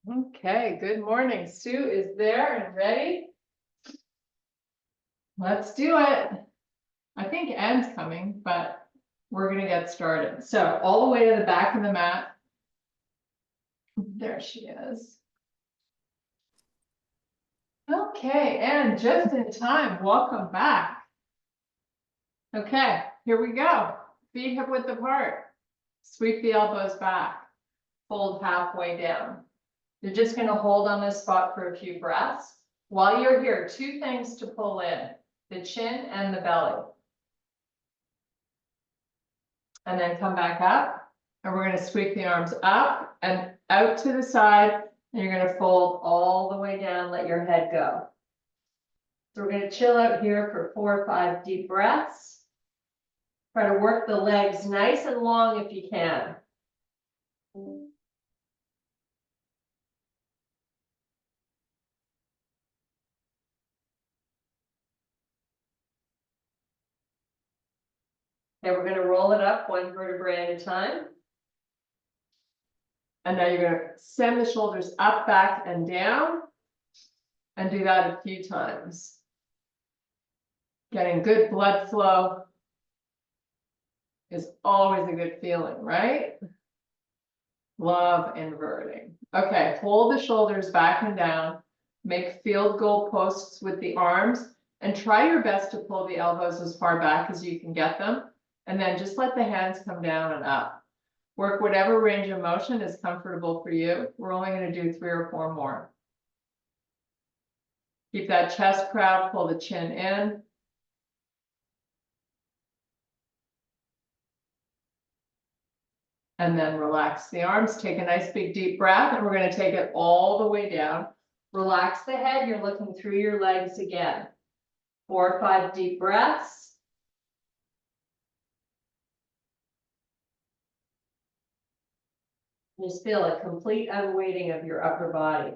Okay, good morning. Sue is there and ready. Let's do it. I think Anne's coming, but we're gonna get started. So all the way to the back of the mat. There she is. Okay, Anne, just in time. Welcome back. Okay, here we go. Feet hip width apart. Sweep the elbows back. Fold halfway down. You're just going to hold on this spot for a few breaths. While you're here, two things to pull in, the chin and the belly. And then come back up, and we're going to sweep the arms up and out to the side, and you're going to fold all the way down, let your head go. So we're going to chill out here for 4 or 5 deep breaths. Try to work the legs nice and long if you can. Okay, we're going to roll it up 1 vertebrae at a time. And now you're going to send the shoulders up, back, and down. And do that a few times. Getting good blood flow is always a good feeling, right? Love inverting. Okay, hold the shoulders back and down. Make field goal posts with the arms. And try your best to pull the elbows as far back as you can get them. And then just let the hands come down and up. Work whatever range of motion is comfortable for you. We're only going to do 3 or 4 more. Keep that chest proud, pull the chin in. And then relax the arms, take a nice big deep breath, and we're going to take it all the way down. Relax the head, you're looking through your legs again. 4 or 5 deep breaths. Just feel a complete unweighting of your upper body.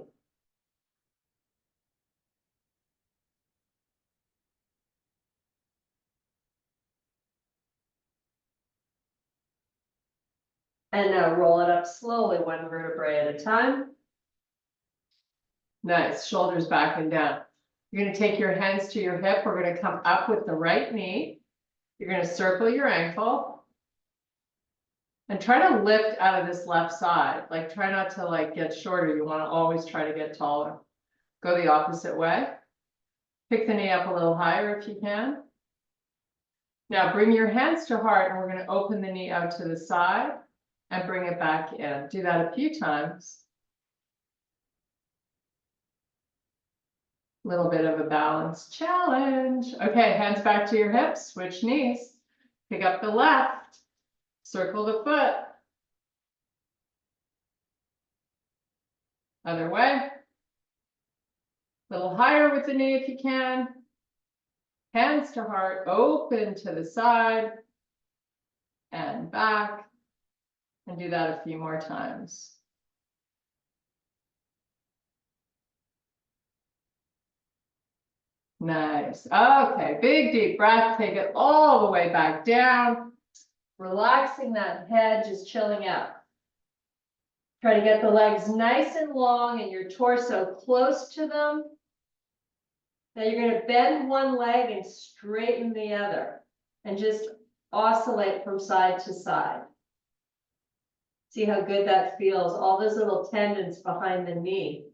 And now roll it up slowly, 1 vertebrae at a time. Nice, shoulders back and down. You're going to take your hands to your hip. We're going to come up with the right knee. You're going to circle your ankle. And try to lift out of this left side. Like, try not to like get shorter. You want to always try to get taller. Go the opposite way. Pick the knee up a little higher if you can. Now bring your hands to heart, and we're going to open the knee out to the side and bring it back in. Do that a few times. A little bit of a balance challenge. Okay, hands back to your hips, switch knees. Pick up the left, circle the foot. Other way. A little higher with the knee if you can. Hands to heart, open to the side and back. And do that a few more times. Nice. Okay, big deep breath. Take it all the way back down. Relaxing that head, just chilling out. Try to get the legs nice and long and your torso close to them. Now you're going to bend one leg and straighten the other. And just oscillate from side to side. See how good that feels. All those little tendons behind the knee.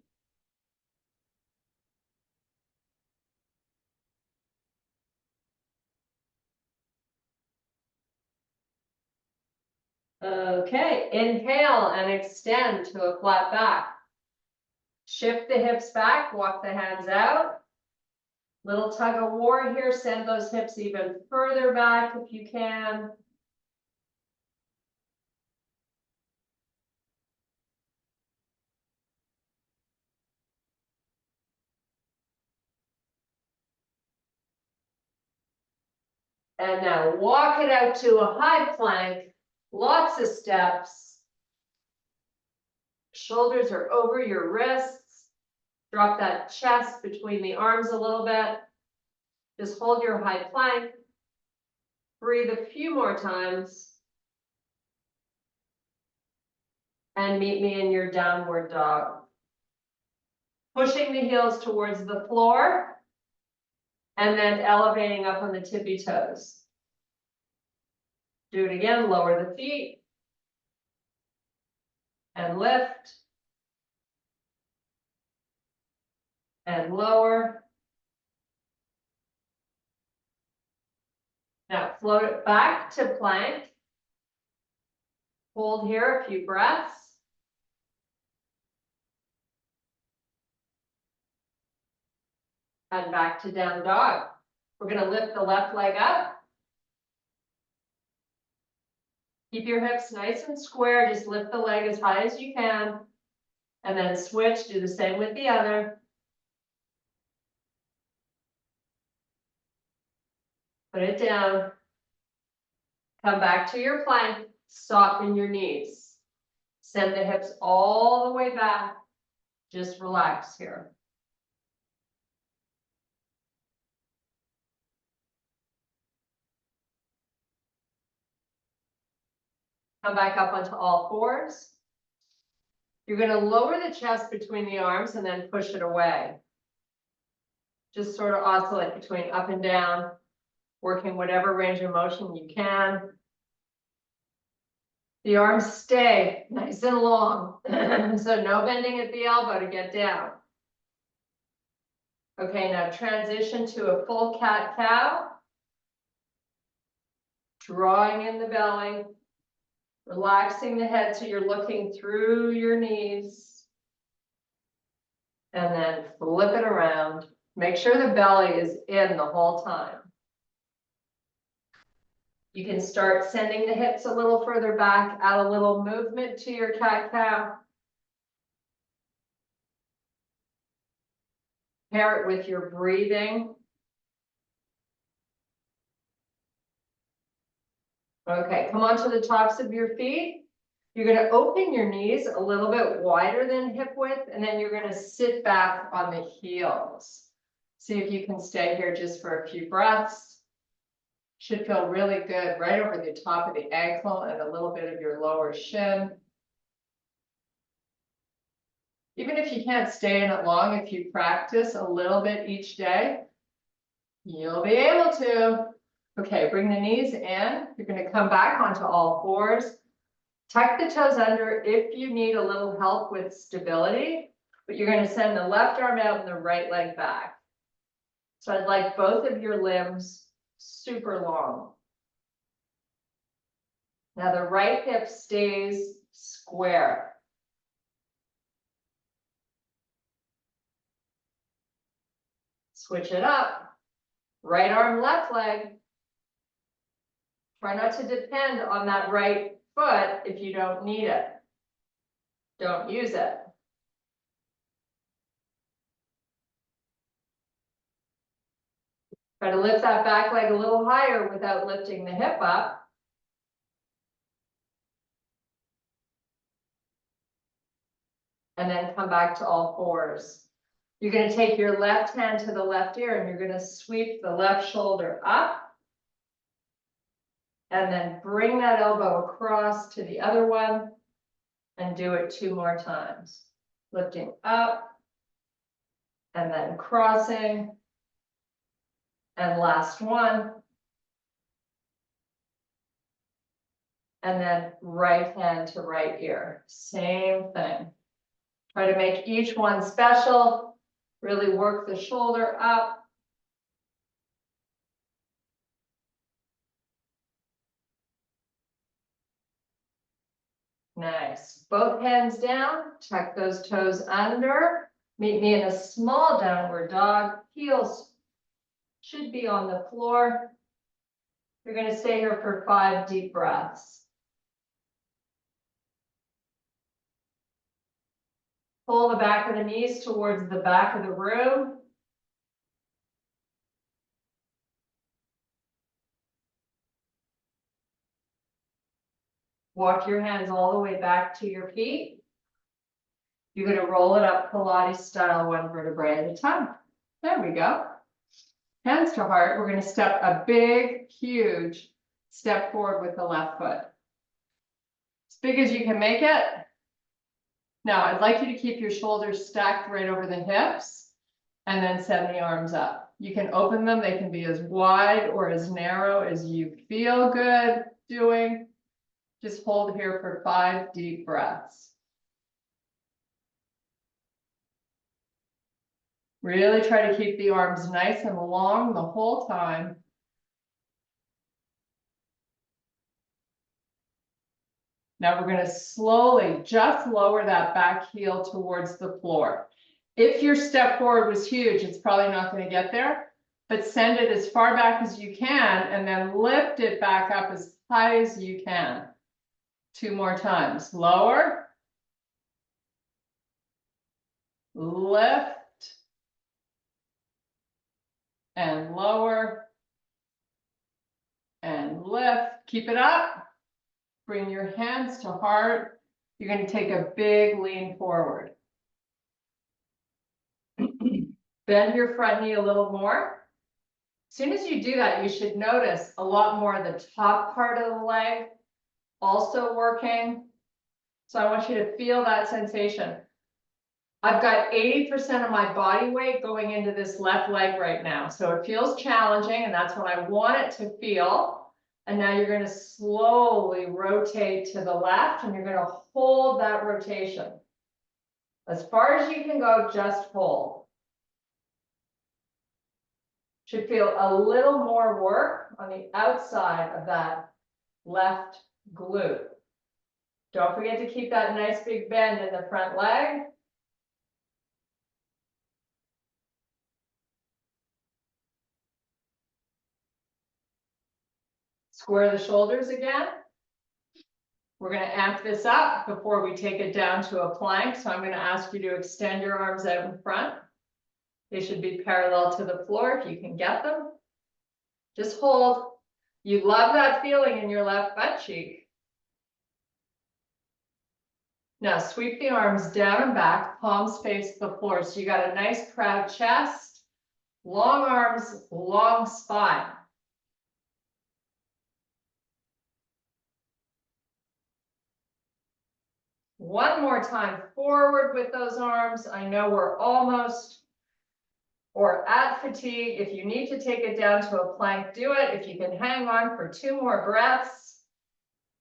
Okay, inhale and extend to a flat back. Shift the hips back, walk the hands out. Little tug of war here, send those hips even further back if you can. And now walk it out to a high plank, lots of steps. Shoulders are over your wrists. Drop that chest between the arms a little bit. Just hold your high plank. Breathe a few more times. And meet me in your downward dog. pushing the heels towards the floor, and then elevating up on the tippy toes. Do it again, lower the feet, and lift, and lower. Now float it back to plank. Hold here a few breaths. And back to down dog. We're going to lift the left leg up. Keep your hips nice and square. Just lift the leg as high as you can. And then switch. Do the same with the other. Put it down. Come back to your plank. Soften your knees. Send the hips all the way back. Just relax here. Come back up onto all fours. You're going to lower the chest between the arms and then push it away. Just sort of oscillate between up and down, working whatever range of motion you can. The arms stay nice and long, so no bending at the elbow to get down. Okay, now transition to a full cat-cow. Drawing in the belly. Relaxing the head so you're looking through your knees. And then flip it around. Make sure the belly is in the whole time. You can start sending the hips a little further back, add a little movement to your cat-cow. Pair it with your breathing. Okay, come onto the tops of your feet. You're going to open your knees a little bit wider than hip width, and then you're going to sit back on the heels. See if you can stay here just for a few breaths. Should feel really good right over the top of the ankle and a little bit of your lower shin. Even if you can't stay in it long, if you practice a little bit each day, you'll be able to. Okay, bring the knees in. You're going to come back onto all fours. Tuck the toes under if you need a little help with stability, but you're going to send the left arm out and the right leg back. So I'd like both of your limbs super long. Now the right hip stays square. Switch it up. Right arm, left leg. Try not to depend on that right foot if you don't need it. Don't use it. Try to lift that back leg a little higher without lifting the hip up. And then come back to all fours. You're going to take your left hand to the left ear and you're going to sweep the left shoulder up. And then bring that elbow across to the other one and do it 2 more times. Lifting up and then crossing. And last one. And then right hand to right ear. Same thing. Try to make each one special. Really work the shoulder up. Nice. Both hands down. Tuck those toes under. Meet me in a small downward dog. Heels should be on the floor. You're going to stay here for 5 deep breaths. Pull the back of the knees towards the back of the room. Walk your hands all the way back to your feet. You're going to roll it up Pilates style, 1 vertebrae at a time. There we go. Hands to heart. We're going to step a big, huge step forward with the left foot. As big as you can make it. Now, I'd like you to keep your shoulders stacked right over the hips and then send the arms up. You can open them. They can be as wide or as narrow as you feel good doing. Just hold here for 5 deep breaths. Really try to keep the arms nice and long the whole time. Now we're going to slowly just lower that back heel towards the floor. If your step forward was huge, it's probably not going to get there, but send it as far back as you can and then lift it back up as high as you can. 2 more times. Lower. Lift. And lower. And lift. Keep it up. Bring your hands to heart. You're going to take a big lean forward. Bend your front knee a little more. As soon as you do that, you should notice a lot more of the top part of the leg also working. So I want you to feel that sensation. I've got 80% of my body weight going into this left leg right now. So it feels challenging, and that's what I want it to feel. And now you're going to slowly rotate to the left, and you're going to hold that rotation. As far as you can go, just hold. Should feel a little more work on the outside of that left glute. Don't forget to keep that nice big bend in the front leg. Square the shoulders again. We're going to amp this up before we take it down to a plank. So I'm going to ask you to extend your arms out in front. They should be parallel to the floor if you can get them. Just hold. You love that feeling in your left butt cheek. Now sweep the arms down and back, palms face the floor. So you got a nice proud chest, long arms, long spine. One more time forward with those arms. I know we're almost or at fatigue. If you need to take it down to a plank, do it. If you can hang on for 2 more breaths,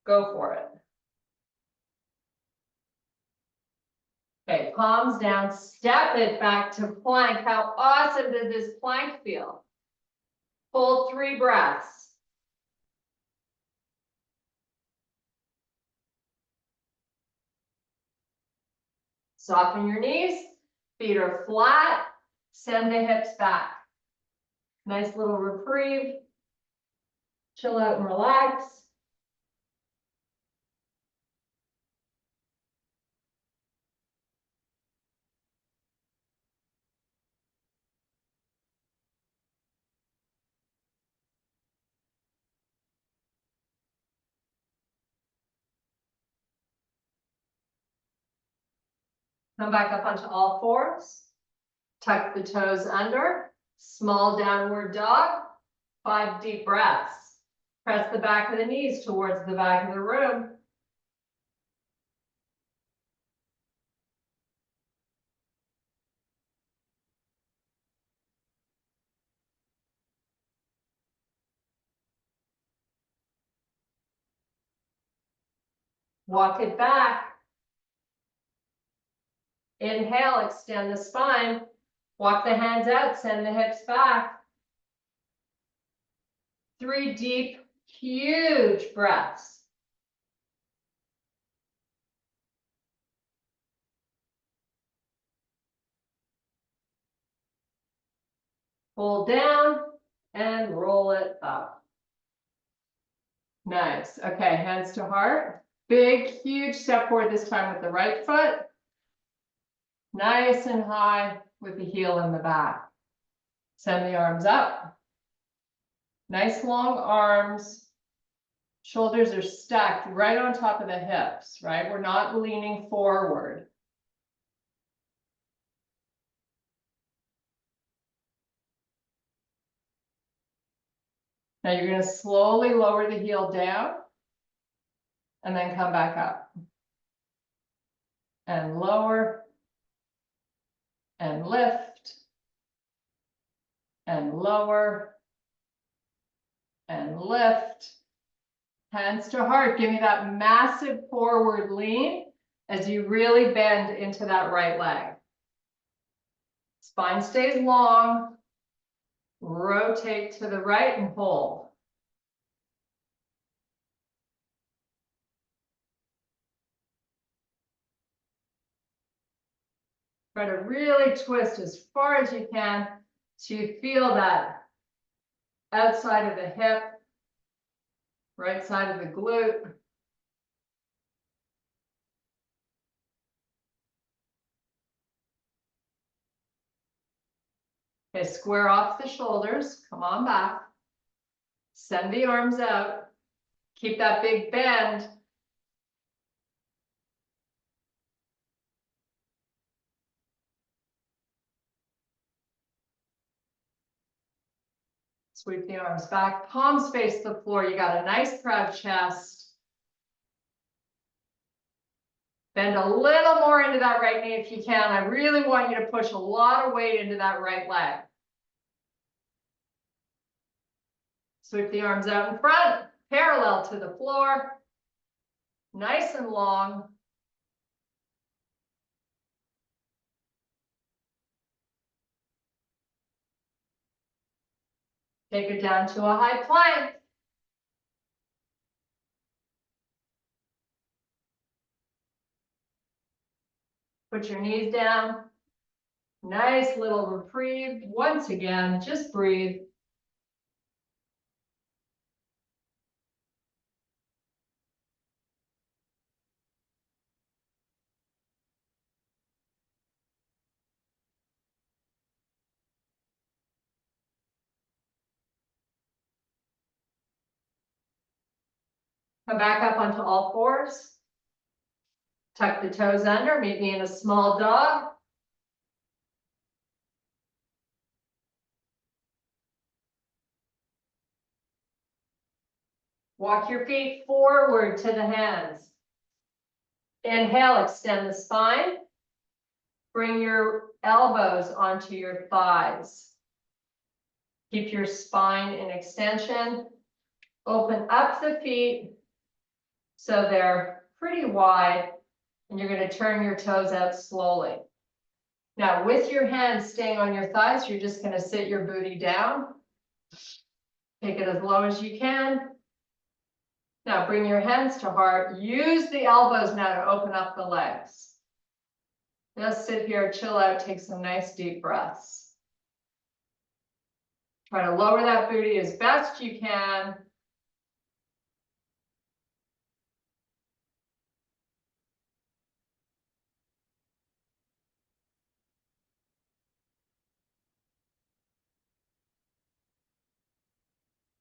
go for it. Okay, palms down, step it back to plank. How awesome does this plank feel? Hold 3 breaths. Soften your knees, feet are flat, send the hips back. Nice little reprieve. Chill out and relax. Come back up onto all fours. Tuck the toes under. Small downward dog. 5 deep breaths. Press the back of the knees towards the back of the room. Walk it back. Inhale, extend the spine. Walk the hands out, send the hips back. 3 deep, huge breaths. Hold down and roll it up. Nice. Okay, hands to heart. Big, huge step forward this time with the right foot. Nice and high with the heel in the back. Send the arms up. Nice long arms. Shoulders are stacked right on top of the hips, right? We're not leaning forward. Now you're going to slowly lower the heel down and then come back up. and lower, and lift, and lower, and lift. Hands to heart. Give me that massive forward lean as you really bend into that right leg. Spine stays long. Rotate to the right and hold. Try to really twist as far as you can so you feel that outside of the hip, right side of the glute. Okay, square off the shoulders. Come on back. Send the arms out. Keep that big bend. Sweep the arms back. Palms face the floor. You got a nice proud chest. Bend a little more into that right knee if you can. I really want you to push a lot of weight into that right leg. Sweep the arms out in front, parallel to the floor. Nice and long. Take it down to a high plank. Put your knees down. Nice little reprieve. Once again, just breathe. Come back up onto all fours. Tuck the toes under. Meet me in a small dog. Walk your feet forward to the hands. Inhale, extend the spine. Bring your elbows onto your thighs. Keep your spine in extension. Open up the feet so they're pretty wide, and you're going to turn your toes out slowly. Now, with your hands staying on your thighs, you're just going to sit your booty down. Take it as low as you can. Now, bring your hands to heart. Use the elbows now to open up the legs. Just sit here, chill out, take some nice deep breaths. Try to lower that booty as best you can.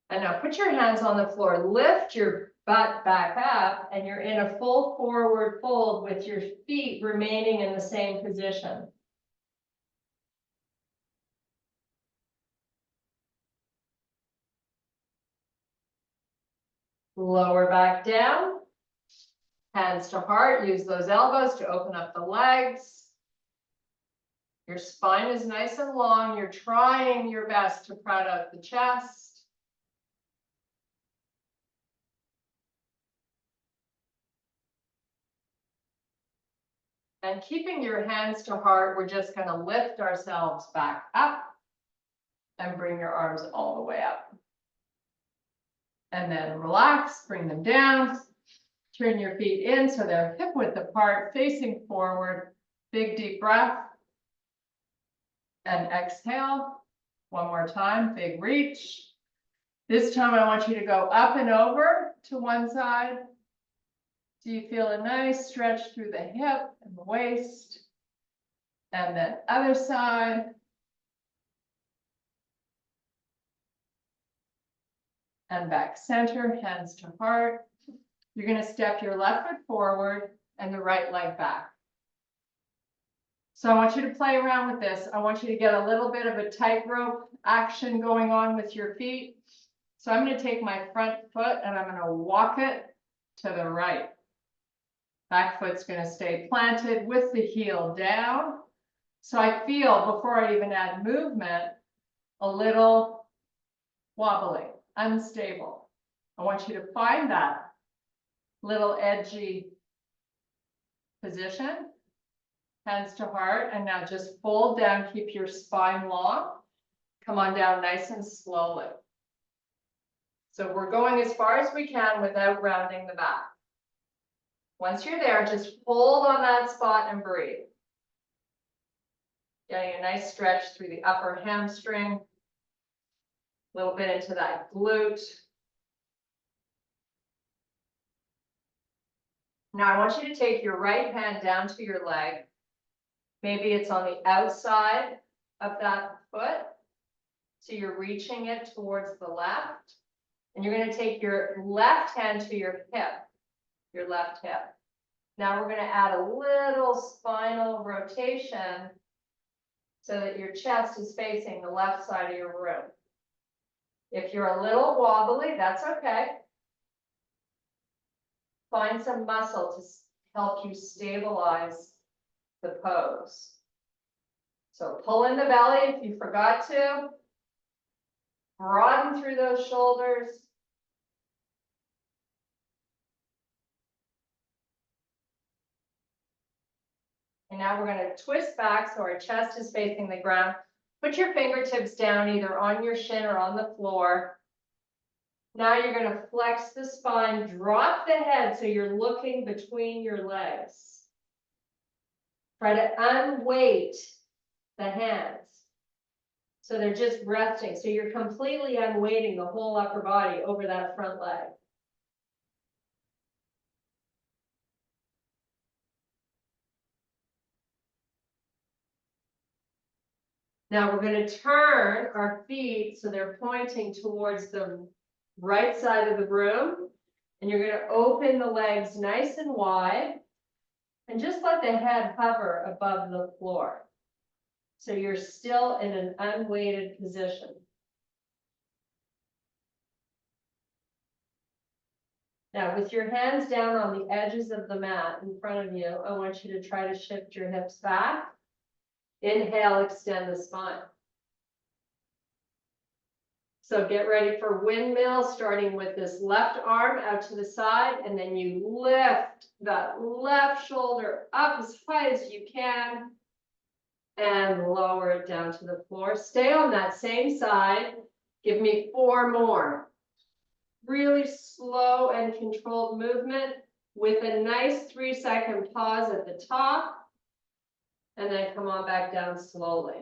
And now put your hands on the floor, lift your butt back up, and you're in a full forward fold with your feet remaining in the same position. Lower back down, hands to heart, use those elbows to open up the legs. Your spine is nice and long, you're trying your best to crowd out the chest. And keeping your hands to heart, we're just going to lift ourselves back up and bring your arms all the way up. And then relax, bring them down. Turn your feet in so they're hip width apart, facing forward. Big deep breath. And exhale. One more time, big reach. This time I want you to go up and over to one side. So you feel a nice stretch through the hip and the waist. And then other side. And back center, hands to heart. You're going to step your left foot forward and the right leg back. So I want you to play around with this. I want you to get a little bit of a tightrope action going on with your feet. So I'm going to take my front foot and I'm going to walk it to the right. Back foot's gonna stay planted with the heel down. So I feel, before I even add movement, a little wobbly, unstable. I want you to find that little edgy position, hands to heart, and now just fold down, keep your spine long. Come on down nice and slowly. So we're going as far as we can without rounding the back. Once you're there, just hold on that spot and breathe. Getting a nice stretch through the upper hamstring, a little bit into that glute. Now I want you to take your right hand down to your leg. Maybe it's on the outside of that foot. So you're reaching it towards the left. And you're going to take your left hand to your hip, your left hip. Now we're going to add a little spinal rotation so that your chest is facing the left side of your room. If you're a little wobbly, that's okay. Find some muscle to help you stabilize the pose. So pull in the belly if you forgot to. Broaden through those shoulders. And now we're going to twist back so our chest is facing the ground. Put your fingertips down either on your shin or on the floor. Now you're going to flex the spine, drop the head so you're looking between your legs. Try to unweight the hands so they're just resting. So you're completely unweighting the whole upper body over that front leg. Now we're going to turn our feet so they're pointing towards the right side of the room. And you're going to open the legs nice and wide. And just let the head hover above the floor. So you're still in an unweighted position. Now with your hands down on the edges of the mat in front of you, I want you to try to shift your hips back. Inhale, extend the spine. So get ready for windmill, starting with this left arm out to the side, and then you lift that left shoulder up as high as you can and lower it down to the floor. Stay on that same side. Give me 4 more. Really slow and controlled movement with a nice 3-second pause at the top. And then come on back down slowly.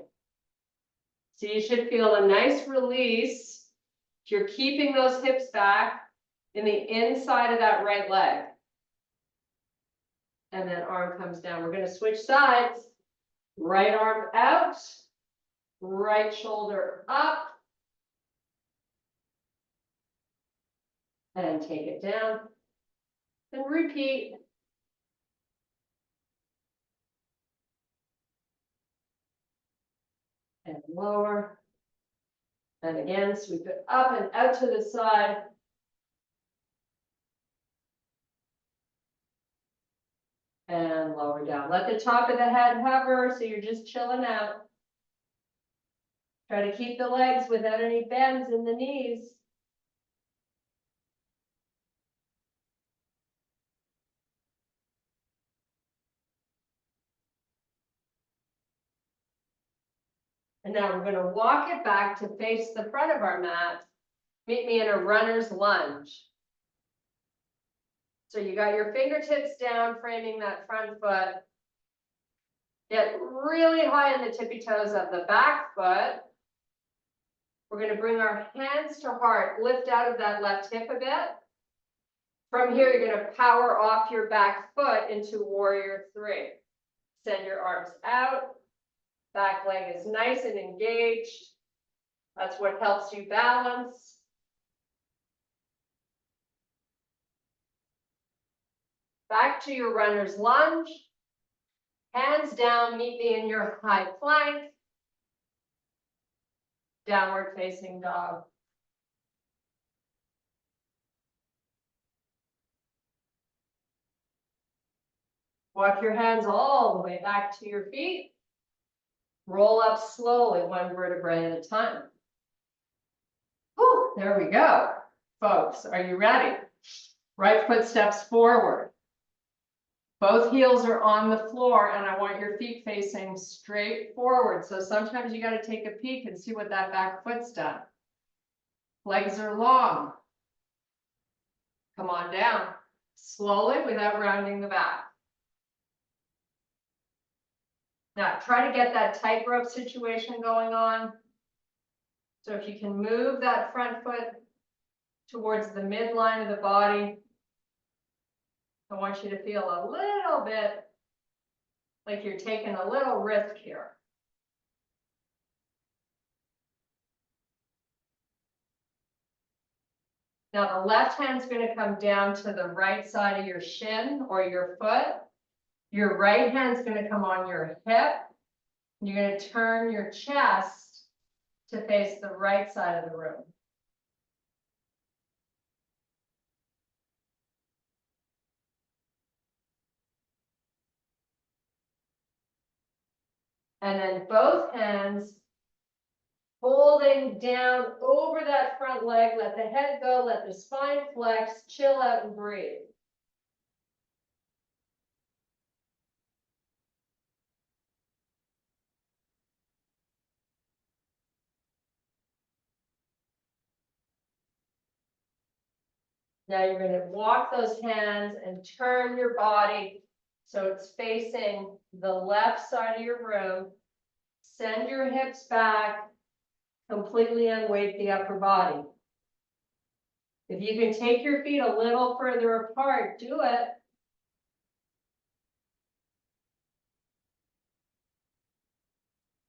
So you should feel a nice release. If you're keeping those hips back in the inside of that right leg. And then arm comes down. We're going to switch sides. Right arm out. Right shoulder up. And take it down. And repeat. And lower. And again, sweep it up and out to the side. And lower down. Let the top of the head hover so you're just chilling out. Try to keep the legs without any bends in the knees. And now we're going to walk it back to face the front of our mat. Meet me in a runner's lunge. So you got your fingertips down, framing that front foot. Get really high in the tippy toes of the back foot. We're going to bring our hands to heart, lift out of that left hip a bit. From here, you're going to power off your back foot into warrior 3. Send your arms out. Back leg is nice and engaged. That's what helps you balance. Back to your runner's lunge. Hands down, meet me in your high plank. Downward facing dog. Walk your hands all the way back to your feet. Roll up slowly, one vertebrae at a time. Whew, there we go. Folks, are you ready? Right foot steps forward. Both heels are on the floor and I want your feet facing straight forward. So sometimes you got to take a peek and see what that back foot's done. Legs are long. Come on down. Slowly without rounding the back. Now try to get that tightrope situation going on. So if you can move that front foot towards the midline of the body, I want you to feel a little bit like you're taking a little risk here. Now the left hand's going to come down to the right side of your shin or your foot. Your right hand's going to come on your hip. You're going to turn your chest to face the right side of the room. And then both hands holding down over that front leg. Let the head go, let the spine flex, chill out and breathe. Now you're going to walk those hands and turn your body so it's facing the left side of your room. Send your hips back, completely unweight the upper body. If you can take your feet a little further apart, do it.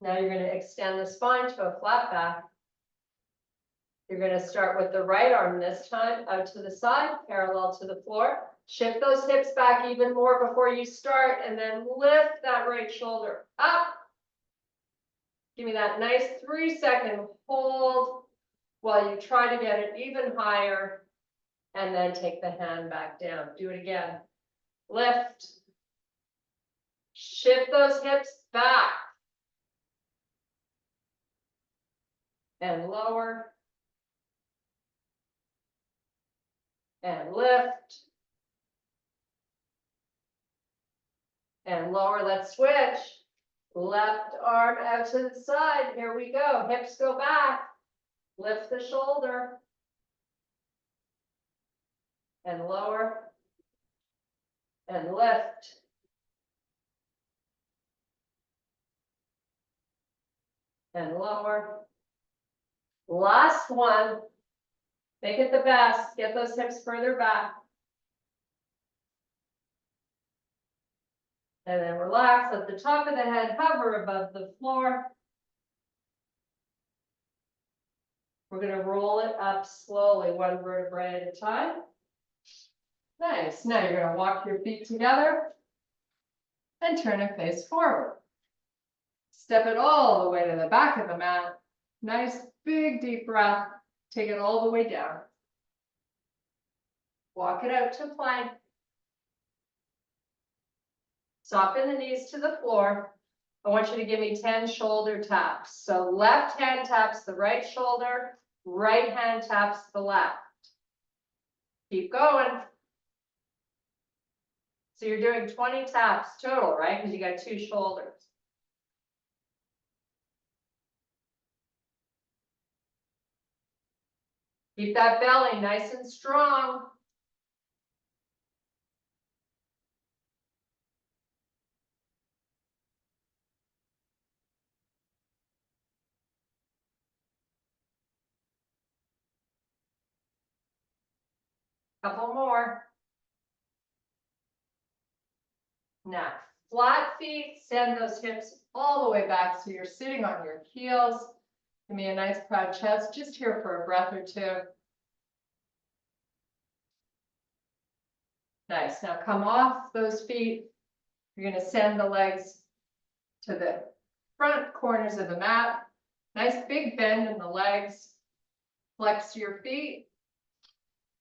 Now you're going to extend the spine to a flat back. You're going to start with the right arm this time, out to the side, parallel to the floor. Shift those hips back even more before you start, and then lift that right shoulder up. Give me that nice 3-second hold while you try to get it even higher, and then take the hand back down. Do it again. Lift. Shift those hips back. And lower. And lift. And lower. Let's switch. Left arm out to the side. Here we go. Hips go back. Lift the shoulder. And lower. And lift. And lower. Last one. Make it the best. Get those hips further back. And then relax. Let the top of the head hover above the floor. We're going to roll it up slowly, one vertebrae at a time. Nice. Now you're going to walk your feet together and turn and face forward. Step it all the way to the back of the mat. Nice, big, deep breath. Take it all the way down. Walk it out to plank. Soften the knees to the floor. I want you to give me 10 shoulder taps. So left hand taps the right shoulder, right hand taps the left. Keep going. So you're doing 20 taps total, right? Because you got 2 shoulders. Keep that belly nice and strong. Couple more. Now, flat feet, send those hips all the way back so you're sitting on your heels. Give me a nice proud chest, just here for a breath or two. Nice. Now come off those feet. You're going to send the legs to the front corners of the mat. Nice big bend in the legs. Flex your feet.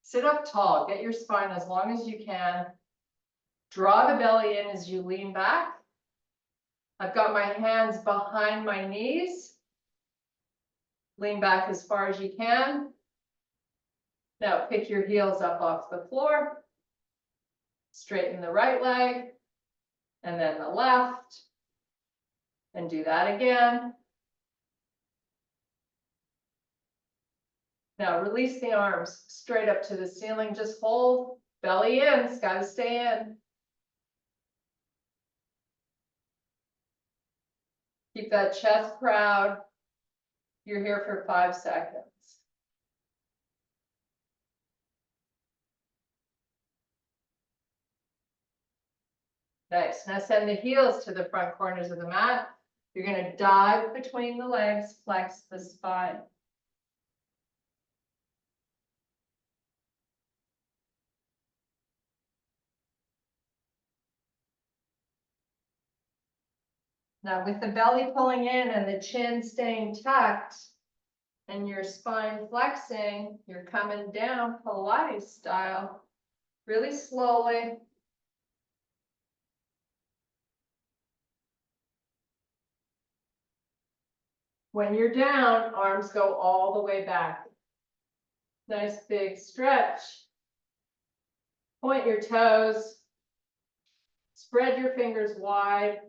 Sit up tall. Get your spine as long as you can. Draw the belly in as you lean back. I've got my hands behind my knees. Lean back as far as you can. Now pick your heels up off the floor. Straighten the right leg and then the left. And do that again. Now release the arms straight up to the ceiling. Just hold belly in. It's got to stay in. Keep that chest proud. You're here for 5 seconds. Nice. Now send the heels to the front corners of the mat. You're going to dive between the legs, flex the spine. Now with the belly pulling in and the chin staying tucked and your spine flexing, you're coming down Pilates style, really slowly. When you're down, arms go all the way back. Nice big stretch. Point your toes. Spread your fingers wide.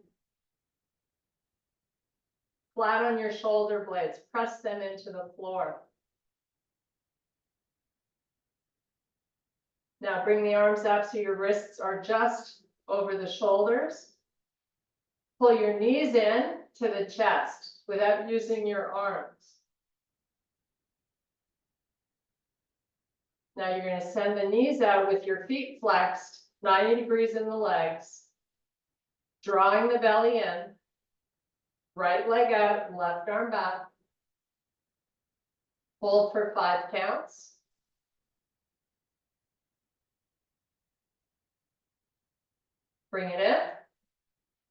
Flat on your shoulder blades. Press them into the floor. Now bring the arms up so your wrists are just over the shoulders. Pull your knees in to the chest without using your arms. Now you're going to send the knees out with your feet flexed, 90 degrees in the legs, drawing the belly in, right leg out, left arm back. Hold for 5 counts. Bring it in.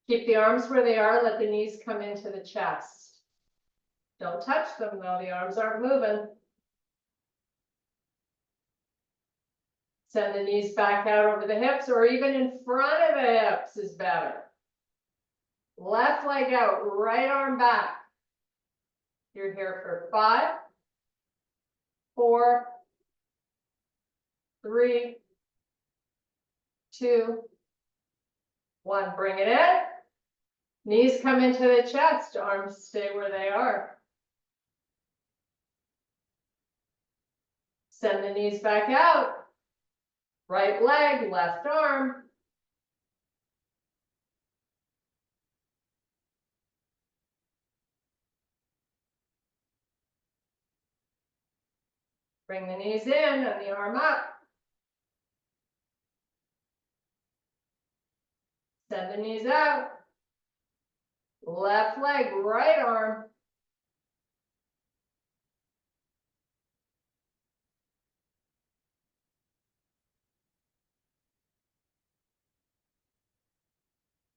Keep the arms where they are, let the knees come into the chest. Don't touch them though, the arms aren't moving. Send the knees back out over the hips, or even in front of the hips is better. Left leg out, right arm back. You're here for 5, 4, 3, 2, 1. Bring it in. Knees come into the chest, arms stay where they are. Send the knees back out. Right leg, left arm. Bring the knees in and the arm up. Send the knees out. Left leg, right arm.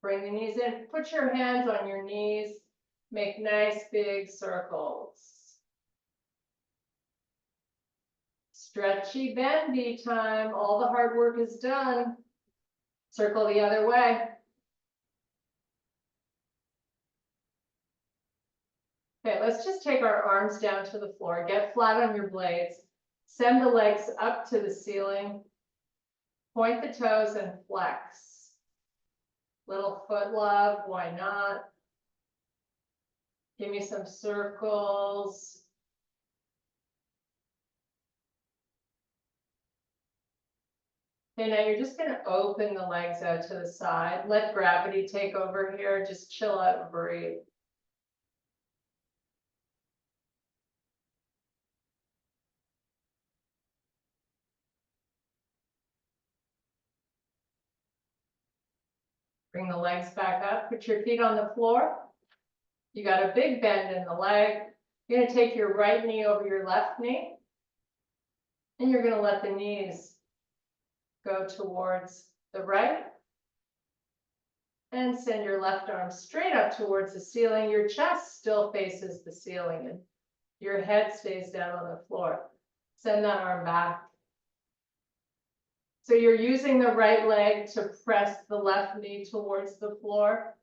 Bring the knees in. Put your hands on your knees. Make nice big circles. Stretchy, bendy time. All the hard work is done. Circle the other way. Okay, let's just take our arms down to the floor. Get flat on your blades. Send the legs up to the ceiling. Point the toes and flex. Little foot love, why not? Give me some circles. Okay, now you're just going to open the legs out to the side. Let gravity take over here. Just chill out and breathe. Bring the legs back up. Put your feet on the floor. You got a big bend in the leg. You're going to take your right knee over your left knee. And you're going to let the knees go towards the right. And send your left arm straight up towards the ceiling. Your chest still faces the ceiling and your head stays down on the floor. Send that arm back. So you're using the right leg to press the left knee towards the floor,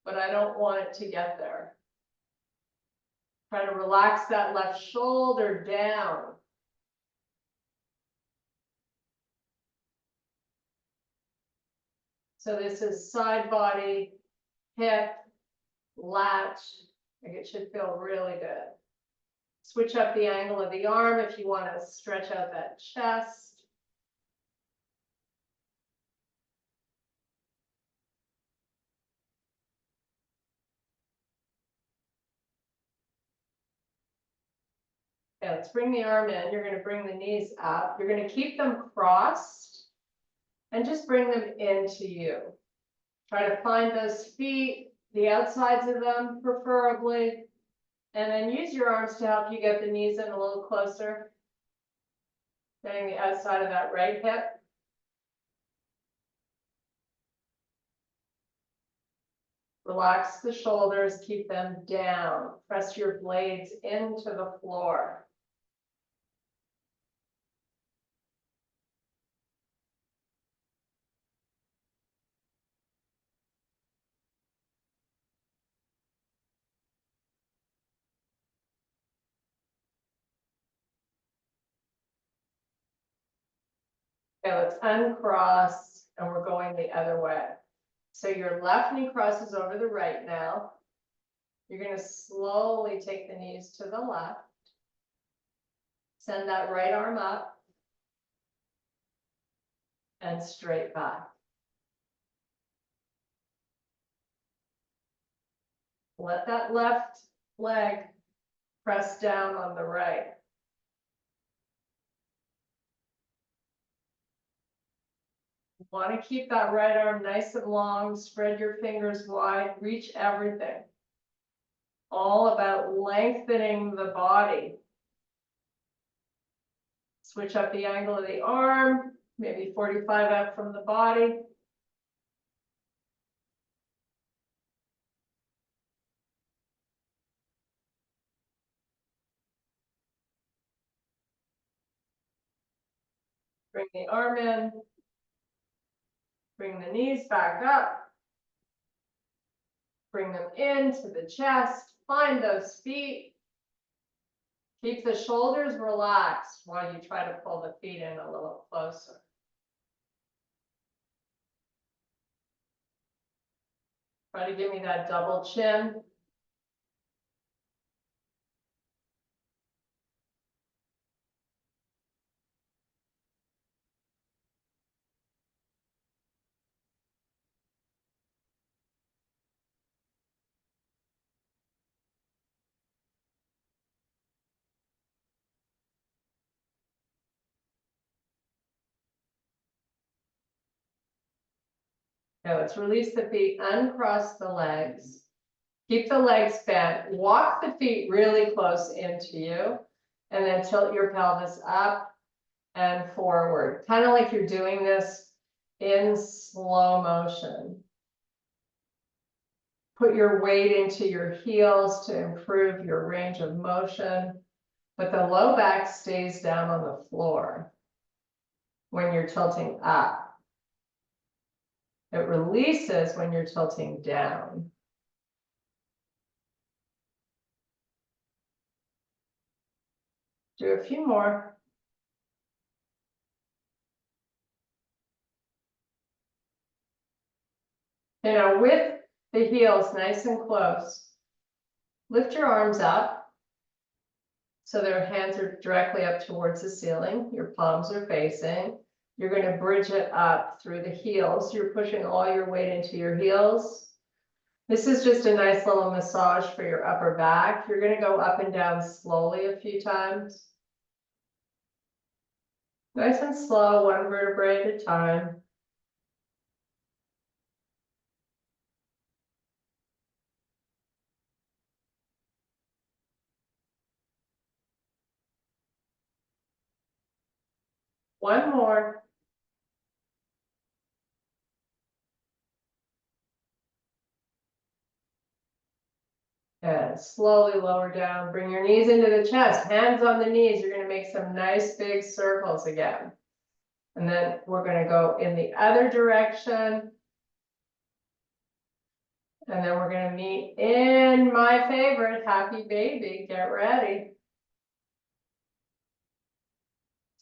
but I don't want it to get there. Try to relax that left shoulder down. So this is side body, hip, latch. Like it should feel really good. Switch up the angle of the arm if you want to stretch out that chest. Okay, let's bring the arm in. You're going to bring the knees up. You're going to keep them crossed and just bring them into you. Try to find those feet, the outsides of them preferably, and then use your arms to help you get the knees in a little closer. Getting the outside of that right hip. Relax the shoulders, keep them down. Press your blades into the floor. Okay, let's uncross and we're going the other way. So your left knee crosses over the right now. You're going to slowly take the knees to the left. Send that right arm up and straight back. Let that left leg press down on the right. You want to keep that right arm nice and long, spread your fingers wide, reach everything. All about lengthening the body. Switch up the angle of the arm, maybe 45 out from the body. Bring the arm in. Bring the knees back up. Bring them into the chest. Find those feet. Keep the shoulders relaxed while you try to pull the feet in a little closer. Try to give me that double chin. Now let's release the feet, uncross the legs. Keep the legs bent, walk the feet really close into you, and then tilt your pelvis up and forward. Kind of like you're doing this in slow motion. Put your weight into your heels to improve your range of motion, but the low back stays down on the floor when you're tilting up. It releases when you're tilting down. Do a few more. You know, with the heels nice and close, lift your arms up so their hands are directly up towards the ceiling. Your palms are facing. You're going to bridge it up through the heels. You're pushing all your weight into your heels. This is just a nice little massage for your upper back. You're going to go up and down slowly a few times. Nice and slow, one vertebrae at a time. One more. And slowly lower down. Bring your knees into the chest. Hands on the knees. You're going to make some nice big circles again. And then we're gonna go in the other direction. And then we're gonna meet in my favorite, happy baby, get ready.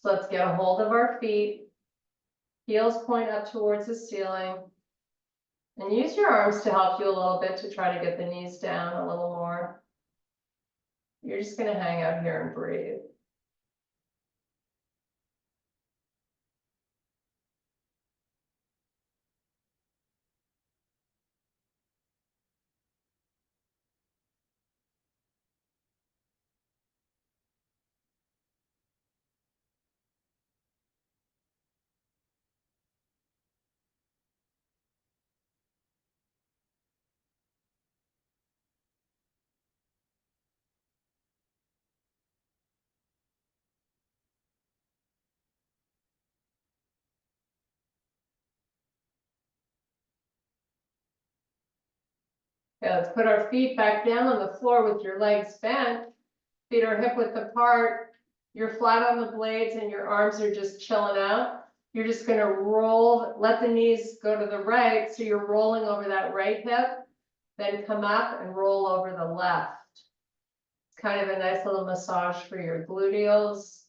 So let's get a hold of our feet. Heels point up towards the ceiling. And use your arms to help you a little bit to try to get the knees down a little more. You're just gonna hang out here and breathe. Okay, let's put our feet back down on the floor with your legs bent. Feet are hip width apart. You're flat on the blades and your arms are just chilling out. You're just gonna roll, let the knees go to the right. So you're rolling over that right hip, then come up and roll over the left. It's kind of a nice little massage for your gluteals.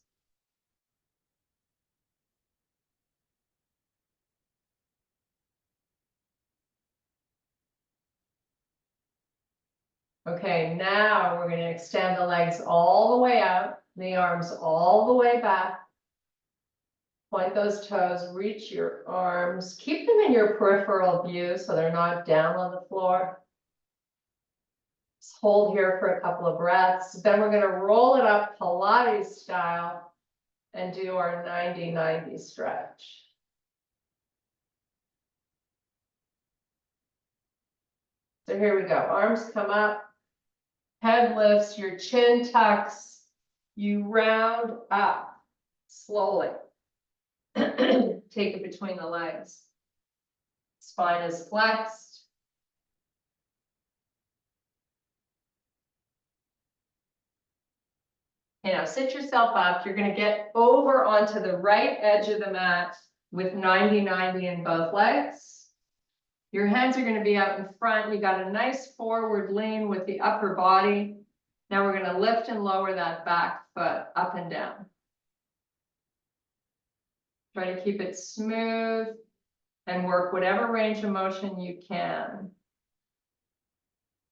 Okay, now we're gonna extend the legs all the way out, the arms all the way back. Point those toes, reach your arms, keep them in your peripheral view so they're not down on the floor. Just hold here for a couple of breaths. Then we're gonna roll it up Pilates style and do our 90-90 stretch. So here we go, arms come up, head lifts, your chin tucks, you round up slowly. Take it between the legs. Spine is flexed. You know, sit yourself up. You're going to get over onto the right edge of the mat with 90-90 in both legs. Your hands are going to be out in front. You got a nice forward lean with the upper body. Now we're going to lift and lower that back foot up and down. Try to keep it smooth and work whatever range of motion you can.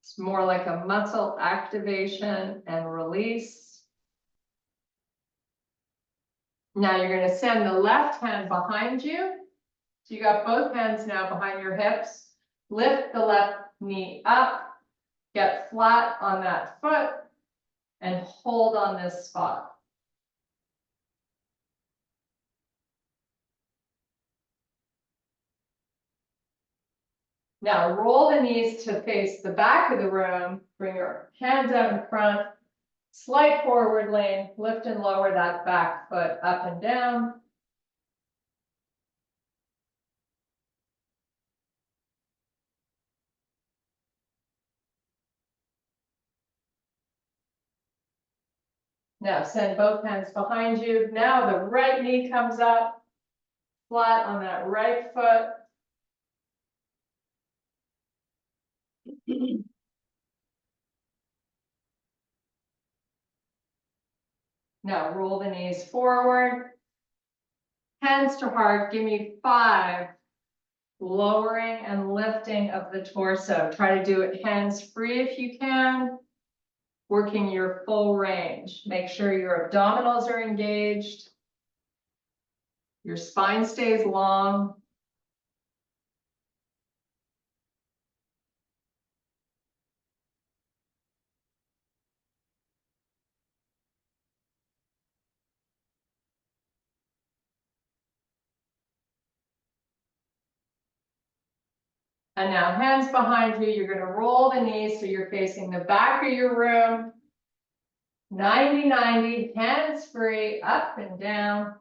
It's more like a muscle activation and release. Now you're going to send the left hand behind you. So you got both hands now behind your hips. Lift the left knee up, get flat on that foot, and hold on this spot. Now roll the knees to face the back of the room. Bring your hands out in front. Slight forward lean. Lift and lower that back foot up and down. Now send both hands behind you. Now the right knee comes up, flat on that right foot. Now roll the knees forward. Hands to heart, give me 5. Lowering and lifting of the torso. Try to do it hands free if you can. Working your full range. Make sure your abdominals are engaged. Your spine stays long. And now hands behind you. You're going to roll the knees so you're facing the back of your room. 90-90, hands free, up and down.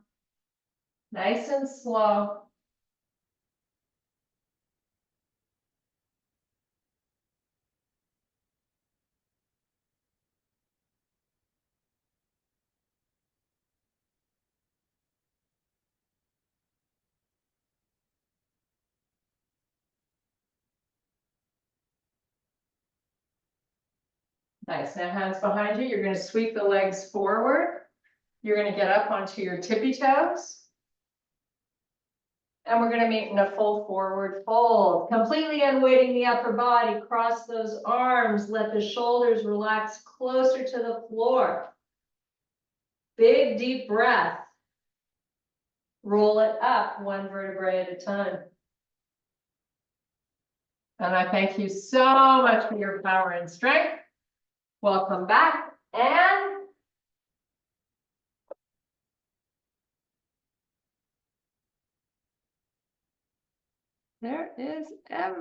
Nice and slow. Nice. Now hands behind you. You're going to sweep the legs forward. You're going to get up onto your tippy toes. And we're going to meet in a full forward fold, completely unweighting the upper body. Cross those arms. Let the shoulders relax closer to the floor. Big deep breath. Roll it up one vertebrae at a time. And I thank you so much for your power and strength. Welcome back. And there is Emma.